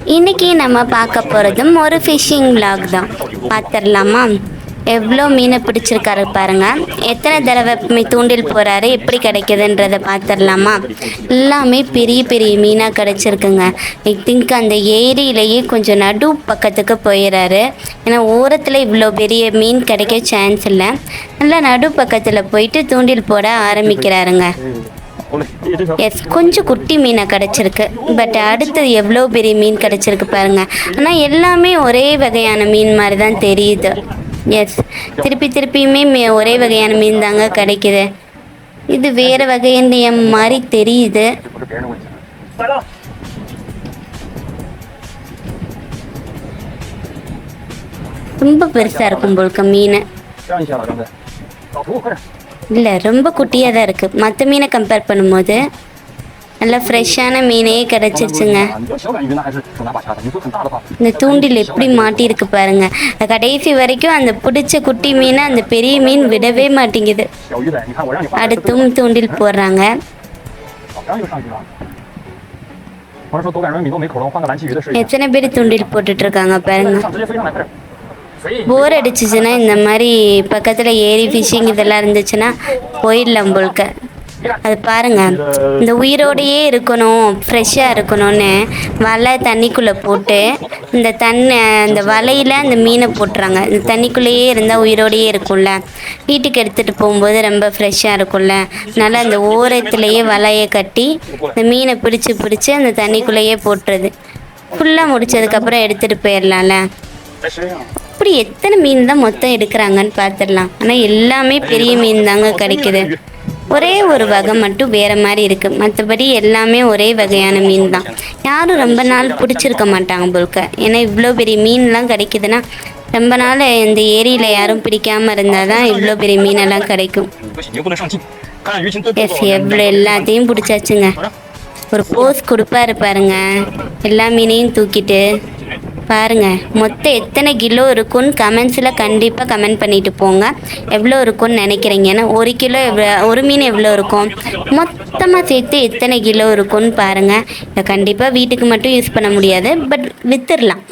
இன்னைக்கு நம்ம பார்க்க போகிறதும் ஒரு ஃபிஷ்ஷிங் vlog தான். பார்த்துடலாமா? எவ்வளோ மீனை பிடிச்சிருக்காரு பாருங்க. எத்தனை தடவை தூண்டில் போகிறாரு, எப்படி கிடைக்குதுன்றதை பார்த்துடலாமா? எல்லாமே பெரிய பெரிய மீனாக கிடச்சிருக்குங்க. ஐ திங்க் அந்த ஏரியிலேயே கொஞ்சம் நடு பக்கத்துக்கு போயிடறாரு. ஏன்னா ஓரத்தில் இவ்வளோ பெரிய மீன் கிடைக்க சான்ஸ் இல்லை. நல்லா நடு பக்கத்தில் போயிட்டு தூண்டில் போட ஆரம்பிக்கிறாருங்க. எஸ், கொஞ்சம் குட்டி மீனை கிடச்சிருக்கு. பட் அடுத்து எவ்வளோ பெரிய மீன் கிடச்சிருக்கு பாருங்கள். ஆனால் எல்லாமே ஒரே வகையான மீன் மாதிரி தான் தெரியுது. எஸ், திருப்பியுமே ஒரே வகையான மீன் தாங்க கிடைக்குது. இது வேறு வகையான மாதிரி தெரியுது. ரொம்ப பெருசாக இருக்கும் போல்க மீன். இல்லை, ரொம்ப குட்டியாக தான் இருக்குது. மற்ற மீனை கம்பேர் பண்ணும்போது நல்லா ஃப்ரெஷ்ஷான மீனே கிடச்சிருச்சுங்க. இந்த தூண்டில் எப்படி மாட்டியிருக்கு பாருங்க. கடைசி வரைக்கும் அந்த பிடிச்ச குட்டி மீனை அந்த பெரிய மீன் விடவே மாட்டேங்குது. அடுத்தும் தூண்டில் போடுறாங்க. எத்தனை பேர் தூண்டில் போட்டுட்டு இருக்காங்க பாருங்க. போர் அடிச்சிச்சுன்னா இந்த மாதிரி பக்கத்தில் ஏரி ஃபிஷ்ஷிங் இதெல்லாம் இருந்துச்சுன்னா போயிடலாம் போல்க. அது பாருங்கள், இந்த உயிரோடையே இருக்கணும், ஃப்ரெஷ்ஷாக இருக்கணும்னு வலை தண்ணிக்குள்ளே போட்டு அந்த வலையில் அந்த மீனை போட்டுறாங்க. இந்த தண்ணிக்குள்ளேயே இருந்தால் உயிரோடையே இருக்கும்ல, வீட்டுக்கு எடுத்துகிட்டு போகும்போது ரொம்ப ஃப்ரெஷ்ஷாக இருக்கும்ல. அதனால் அந்த ஓரத்துலேயே வலையை கட்டி இந்த மீனை பிடிச்சி அந்த தண்ணிக்குள்ளேயே போட்டுறது. ஃபுல்லாக முடித்ததுக்கப்புறம் எடுத்துகிட்டு போயிடலாம்ல. அப்படி எத்தனை மீன் தான் மொத்தம் எடுக்கிறாங்கன்னு பார்த்துடலாம். ஆனால் எல்லாமே பெரிய மீன் தாங்க கிடைக்குது. ஒரே ஒரு வகை மட்டும் வேறு மாதிரி இருக்குது. மற்றபடி எல்லாமே ஒரே வகையான மீன் தான். யாரும் ரொம்ப நாள் பிடிச்சிருக்க மாட்டாங்க போல்க. ஏன்னா இவ்வளோ பெரிய மீன்லாம் கிடைக்குதுன்னா ரொம்ப நாள் இந்த ஏரியில் யாரும் பிடிக்காமல் இருந்தால் தான் இவ்வளோ பெரிய மீனெல்லாம் கிடைக்கும். எஸ், எவ்வளோ எல்லாத்தையும் பிடிச்சாச்சுங்க. ஒரு போஸ் கொடுப்பாரு பாருங்க, எல்லா மீனையும் தூக்கிட்டு. பாருங்க, மொத்தம் எத்தனை கிலோ இருக்குன்னு கமெண்ட்ஸில் கண்டிப்பாக கமெண்ட் பண்ணிட்டு போங்க. எவ்வளோ இருக்குன்னு நினைக்கிறீங்கன்னா, ஒரு கிலோ ஒரு மீன் எவ்வளோ இருக்கும், மொத்தமாக சேர்த்து எத்தனை கிலோ இருக்குன்னு பாருங்கள். இதை கண்டிப்பாக வீட்டுக்கு மட்டும் யூஸ் பண்ண முடியாது, பட் விற்றுடலாம்.